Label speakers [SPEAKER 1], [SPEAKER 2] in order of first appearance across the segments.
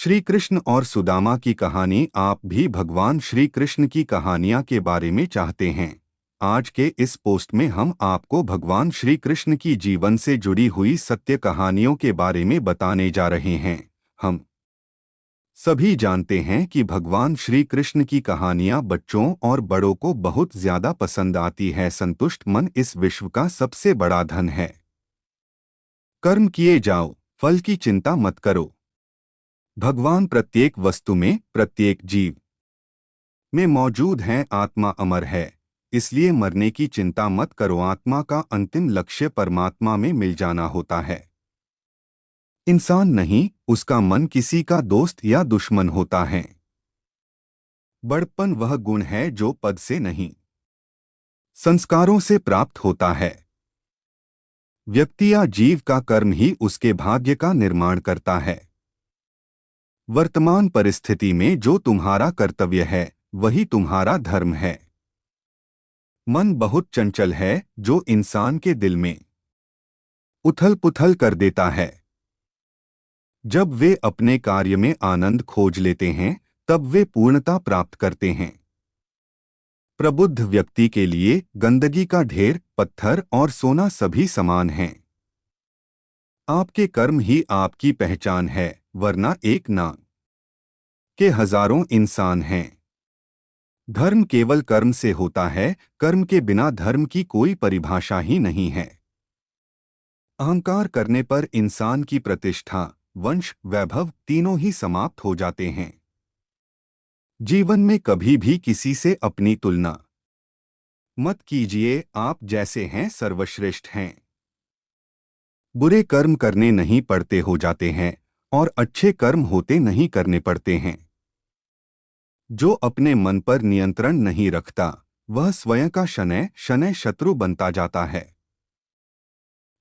[SPEAKER 1] श्री कृष्ण और सुदामा की कहानी। आप भी भगवान श्री कृष्ण की कहानियां के बारे में चाहते हैं। आज के इस पोस्ट में हम आपको भगवान श्री कृष्ण की जीवन से जुड़ी हुई सत्य कहानियों के बारे में बताने जा रहे हैं। हम सभी जानते हैं कि भगवान श्री कृष्ण की कहानियां बच्चों और बड़ों को बहुत ज्यादा पसंद आती है। संतुष्ट मन इस विश्व का सबसे बड़ा धन है। कर्म किए जाओ, फल की चिंता मत करो। भगवान प्रत्येक वस्तु में, प्रत्येक जीव में मौजूद हैं। आत्मा अमर है, इसलिए मरने की चिंता मत करो। आत्मा का अंतिम लक्ष्य परमात्मा में मिल जाना होता है। इंसान नहीं, उसका मन किसी का दोस्त या दुश्मन होता है। बड़प्पन वह गुण है जो पद से नहीं, संस्कारों से प्राप्त होता है। व्यक्ति या जीव का कर्म ही उसके भाग्य का निर्माण करता है। वर्तमान परिस्थिति में जो तुम्हारा कर्तव्य है वही तुम्हारा धर्म है। मन बहुत चंचल है, जो इंसान के दिल में उथल पुथल कर देता है। जब वे अपने कार्य में आनंद खोज लेते हैं तब वे पूर्णता प्राप्त करते हैं। प्रबुद्ध व्यक्ति के लिए गंदगी का ढेर, पत्थर और सोना सभी समान हैं। आपके कर्म ही आपकी पहचान है, वरना एक ना के हजारों इंसान हैं। धर्म केवल कर्म से होता है, कर्म के बिना धर्म की कोई परिभाषा ही नहीं है। अहंकार करने पर इंसान की प्रतिष्ठा, वंश, वैभव तीनों ही समाप्त हो जाते हैं। जीवन में कभी भी किसी से अपनी तुलना मत कीजिए। आप जैसे हैं सर्वश्रेष्ठ हैं। बुरे कर्म करने नहीं पड़ते हो जाते हैं और अच्छे कर्म होते नहीं करने पड़ते हैं। जो अपने मन पर नियंत्रण नहीं रखता वह स्वयं का शनैः शनैः शत्रु बनता जाता है।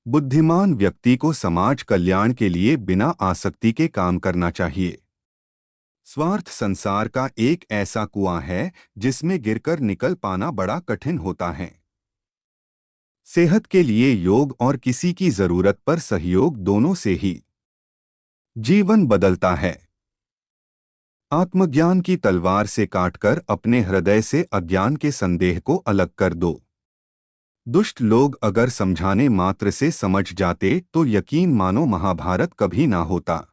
[SPEAKER 1] बुद्धिमान व्यक्ति को समाज कल्याण के लिए बिना आसक्ति के काम करना चाहिए। स्वार्थ संसार का एक ऐसा कुआं है जिसमें गिरकर निकल पाना बड़ा कठिन होता है। सेहत के लिए योग और किसी की जरूरत पर सहयोग, दोनों से ही जीवन बदलता है। आत्मज्ञान की तलवार से काटकर अपने हृदय से अज्ञान के संदेह को अलग कर दो। दुष्ट लोग अगर समझाने मात्र से समझ जाते तो यकीन मानो महाभारत कभी ना होता।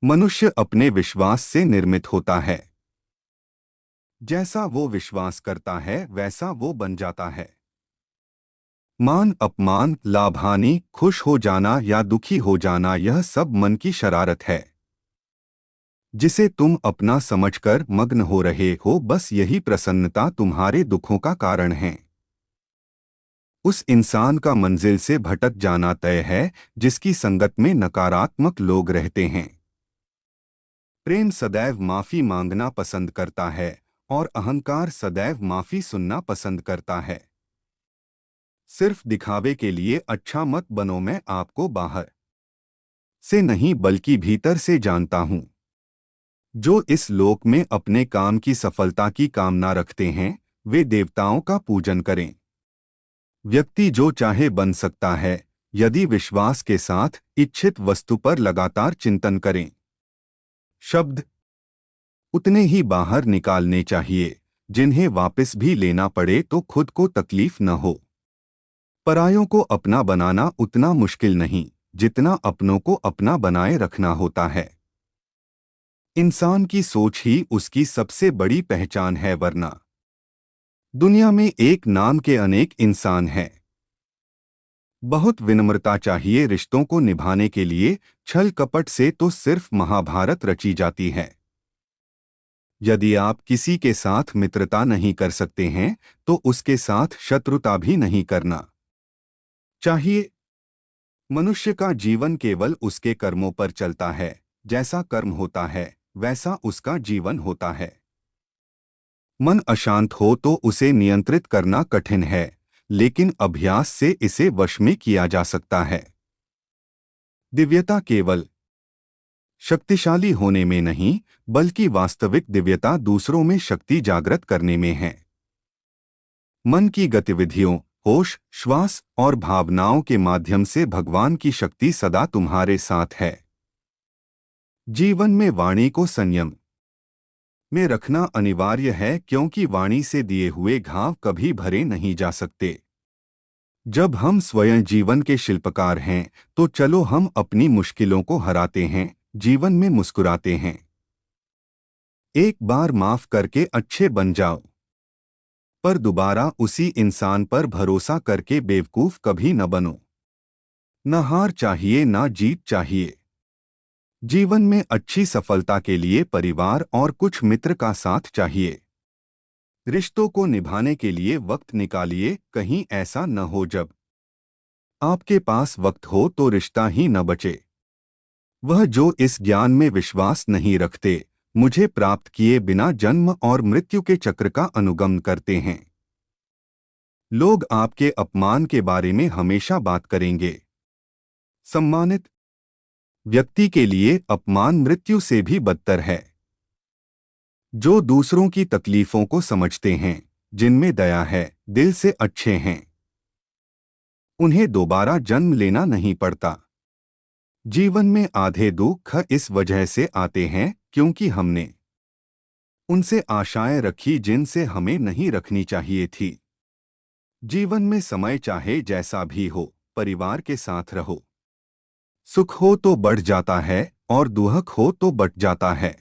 [SPEAKER 1] मनुष्य अपने विश्वास से निर्मित होता है। जैसा वो विश्वास करता है वैसा वो बन जाता है। मान अपमान, लाभ हानि, खुश हो जाना या दुखी हो जाना, यह सब मन की शरारत है जिसे तुम अपना समझकर मग्न हो रहे हो। बस यही प्रसन्नता तुम्हारे दुखों का कारण है। उस इंसान का मंजिल से भटक जाना तय है जिसकी संगत में नकारात्मक लोग रहते हैं। प्रेम सदैव माफी मांगना पसंद करता है और अहंकार सदैव माफी सुनना पसंद करता है। सिर्फ दिखावे के लिए अच्छा मत बनो। मैं आपको बाहर से नहीं बल्कि भीतर से जानता हूं। जो इस लोक में अपने काम की सफलता की कामना रखते हैं वे देवताओं का पूजन करें। व्यक्ति जो चाहे बन सकता है यदि विश्वास के साथ इच्छित वस्तु पर लगातार चिंतन करें। शब्द उतने ही बाहर निकालने चाहिए जिन्हें वापस भी लेना पड़े तो खुद को तकलीफ न हो। परायों को अपना बनाना उतना मुश्किल नहीं जितना अपनों को अपना बनाए रखना होता है। इंसान की सोच ही उसकी सबसे बड़ी पहचान है, वरना दुनिया में एक नाम के अनेक इंसान हैं। बहुत विनम्रता चाहिए रिश्तों को निभाने के लिए। छल कपट से तो सिर्फ महाभारत रची जाती है। यदि आप किसी के साथ मित्रता नहीं कर सकते हैं तो उसके साथ शत्रुता भी नहीं करना चाहिए। मनुष्य का जीवन केवल उसके कर्मों पर चलता है। जैसा कर्म होता है वैसा उसका जीवन होता है। मन अशांत हो तो उसे नियंत्रित करना कठिन है, लेकिन अभ्यास से इसे वश में किया जा सकता है। दिव्यता केवल शक्तिशाली होने में नहीं बल्कि वास्तविक दिव्यता दूसरों में शक्ति जागृत करने में है। मन की गतिविधियों, होश, श्वास और भावनाओं के माध्यम से भगवान की शक्ति सदा तुम्हारे साथ है। जीवन में वाणी को संयम में रखना अनिवार्य है, क्योंकि वाणी से दिए हुए घाव कभी भरे नहीं जा सकते। जब हम स्वयं जीवन के शिल्पकार हैं, तो चलो हम अपनी मुश्किलों को हराते हैं, जीवन में मुस्कुराते हैं। एक बार माफ करके अच्छे बन जाओ, पर दोबारा उसी इंसान पर भरोसा करके बेवकूफ कभी न बनो। न हार चाहिए, न जीत चाहिए। जीवन में अच्छी सफलता के लिए परिवार और कुछ मित्र का साथ चाहिए। रिश्तों को निभाने के लिए वक्त निकालिए, कहीं ऐसा न हो जब आपके पास वक्त हो तो रिश्ता ही न बचे। वह जो इस ज्ञान में विश्वास नहीं रखते, मुझे प्राप्त किए बिना जन्म और मृत्यु के चक्र का अनुगमन करते हैं। लोग आपके अपमान के बारे में हमेशा बात करेंगे। सम्मानित व्यक्ति के लिए अपमान मृत्यु से भी बदतर है। जो दूसरों की तकलीफों को समझते हैं, जिनमें दया है, दिल से अच्छे हैं, उन्हें दोबारा जन्म लेना नहीं पड़ता। जीवन में आधे दुख इस वजह से आते हैं क्योंकि हमने उनसे आशाएं रखी जिनसे हमें नहीं रखनी चाहिए थी। जीवन में समय चाहे जैसा भी हो, परिवार के साथ रहो। सुख हो तो बढ़ जाता है और दुख हो तो बट जाता है।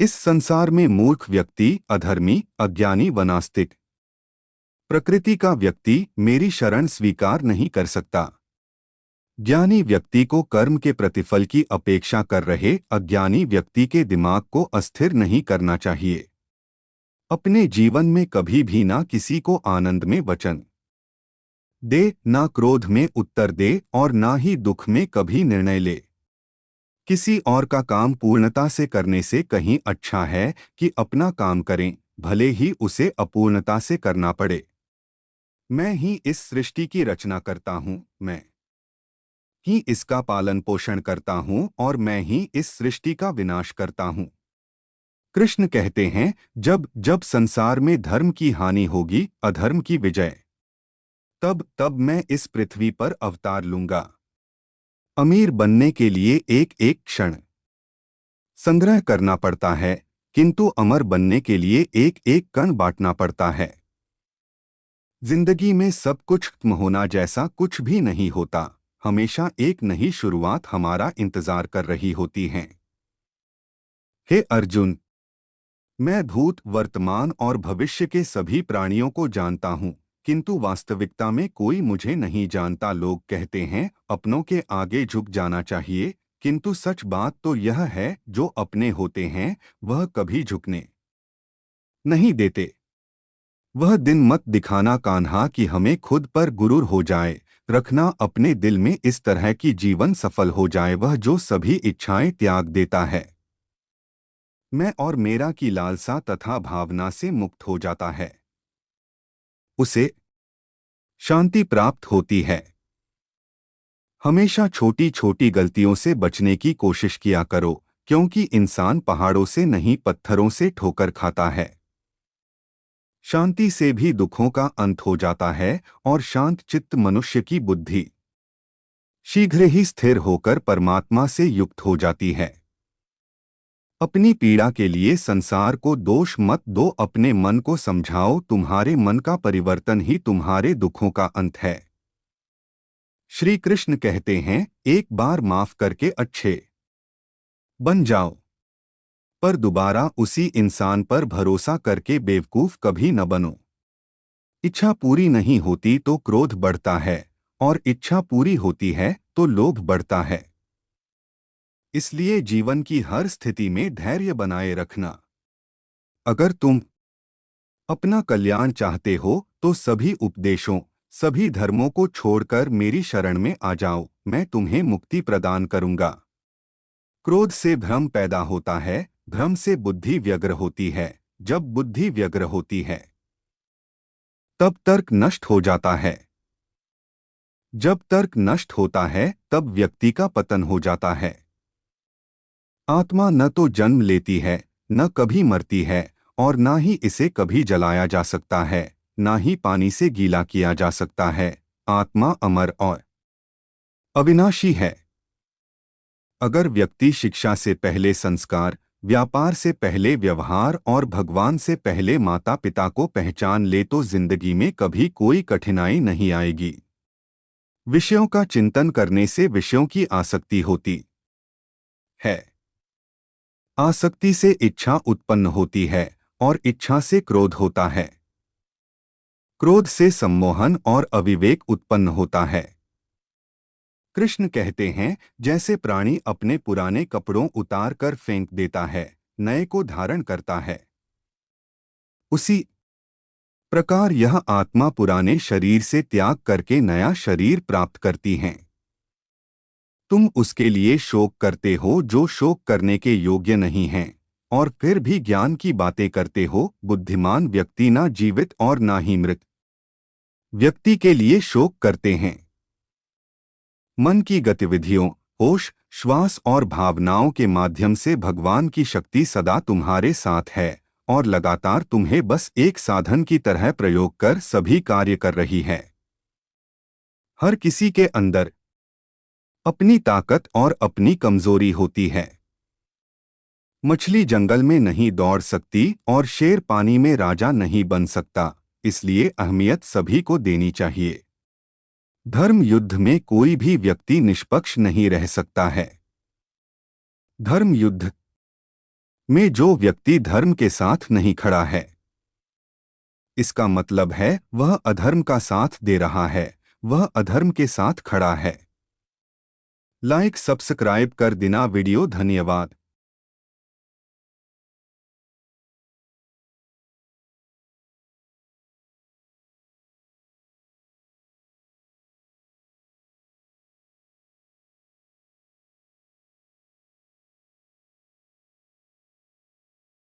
[SPEAKER 1] इस संसार में मूर्ख व्यक्ति, अधर्मी, अज्ञानी व नास्तिक प्रकृति का व्यक्ति मेरी शरण स्वीकार नहीं कर सकता। ज्ञानी व्यक्ति को कर्म के प्रतिफल की अपेक्षा कर रहे अज्ञानी व्यक्ति के दिमाग को अस्थिर नहीं करना चाहिए। अपने जीवन में कभी भी ना किसी को आनंद में वचन दे, ना क्रोध में उत्तर दे और ना ही दुख में कभी निर्णय ले। किसी और का काम पूर्णता से करने से कहीं अच्छा है कि अपना काम करें, भले ही उसे अपूर्णता से करना पड़े। मैं ही इस सृष्टि की रचना करता हूँ, मैं ही इसका पालन पोषण करता हूँ और मैं ही इस सृष्टि का विनाश करता हूँ। कृष्ण कहते हैं, जब जब संसार में धर्म की हानि होगी, अधर्म की विजय, तब तब मैं इस पृथ्वी पर अवतार लूंगा। अमीर बनने के लिए एक एक क्षण संग्रह करना पड़ता है, किंतु अमर बनने के लिए एक एक कण बांटना पड़ता है। जिंदगी में सब कुछ खत्म होना जैसा कुछ भी नहीं होता। हमेशा एक नई शुरुआत हमारा इंतजार कर रही होती है। हे अर्जुन, मैं भूत, वर्तमान और भविष्य के सभी प्राणियों को जानता हूँ, किंतु वास्तविकता में कोई मुझे नहीं जानता। लोग कहते हैं अपनों के आगे झुक जाना चाहिए, किंतु सच बात तो यह है, जो अपने होते हैं वह कभी झुकने नहीं देते। वह दिन मत दिखाना कान्हा कि हमें खुद पर गुरूर हो जाए। रखना अपने दिल में इस तरह की जीवन सफल हो जाए, वह जो सभी इच्छाएं त्याग देता है, मैं और मेरा की लालसा तथा भावना से मुक्त हो जाता है, उसे शांति प्राप्त होती है। हमेशा छोटी छोटी गलतियों से बचने की कोशिश किया करो, क्योंकि इंसान पहाड़ों से नहीं पत्थरों से ठोकर खाता है। शांति से भी दुखों का अंत हो जाता है और शांत चित्त मनुष्य की बुद्धि शीघ्र ही स्थिर होकर परमात्मा से युक्त हो जाती है। अपनी पीड़ा के लिए संसार को दोष मत दो, अपने मन को समझाओ, तुम्हारे मन का परिवर्तन ही तुम्हारे दुखों का अंत है। श्री कृष्ण कहते हैं, एक बार माफ करके अच्छे बन जाओ, पर दोबारा उसी इंसान पर भरोसा करके बेवकूफ कभी न बनो। इच्छा पूरी नहीं होती तो क्रोध बढ़ता है, और इच्छा पूरी होती है तो लोभ बढ़ता है। इसलिए जीवन की हर स्थिति में धैर्य बनाए रखना। अगर तुम अपना कल्याण चाहते हो तो सभी उपदेशों, सभी धर्मों को छोड़कर मेरी शरण में आ जाओ, मैं तुम्हें मुक्ति प्रदान करूंगा। क्रोध से भ्रम पैदा होता है, भ्रम से बुद्धि व्यग्र होती है, जब बुद्धि व्यग्र होती है तब तर्क नष्ट हो जाता है, जब तर्क नष्ट होता है तब व्यक्ति का पतन हो जाता है। आत्मा न तो जन्म लेती है, न कभी मरती है, और न ही इसे कभी जलाया जा सकता है, न ही पानी से गीला किया जा सकता है। आत्मा अमर और अविनाशी है। अगर व्यक्ति शिक्षा से पहले संस्कार, व्यापार से पहले व्यवहार और भगवान से पहले माता पिता को पहचान ले तो जिंदगी में कभी कोई कठिनाई नहीं आएगी। विषयों का चिंतन करने से विषयों की आसक्ति होती है। आसक्ति से इच्छा उत्पन्न होती है और इच्छा से क्रोध होता है। क्रोध से सम्मोहन और अविवेक उत्पन्न होता है। कृष्ण कहते हैं, जैसे प्राणी अपने पुराने कपड़ों उतार कर फेंक देता है, नए को धारण करता है, उसी प्रकार यह आत्मा पुराने शरीर से त्याग करके नया शरीर प्राप्त करती है। तुम उसके लिए शोक करते हो जो शोक करने के योग्य नहीं है, और फिर भी ज्ञान की बातें करते हो। बुद्धिमान व्यक्ति ना जीवित और ना ही मृत व्यक्ति के लिए शोक करते हैं। मन की गतिविधियों, होश, श्वास और भावनाओं के माध्यम से भगवान की शक्ति सदा तुम्हारे साथ है और लगातार तुम्हें बस एक साधन की तरह प्रयोग कर सभी कार्य कर रही है। हर किसी के अंदर अपनी ताकत और अपनी कमजोरी होती है। मछली जंगल में नहीं दौड़ सकती और शेर पानी में राजा नहीं बन सकता, इसलिए अहमियत सभी को देनी चाहिए। धर्म युद्ध में कोई भी व्यक्ति निष्पक्ष नहीं रह सकता है। धर्म युद्ध में जो व्यक्ति धर्म के साथ नहीं खड़ा है, इसका मतलब है वह अधर्म का साथ दे रहा है, वह अधर्म के साथ खड़ा है। लाइक सब्सक्राइब कर देना वीडियो। धन्यवाद।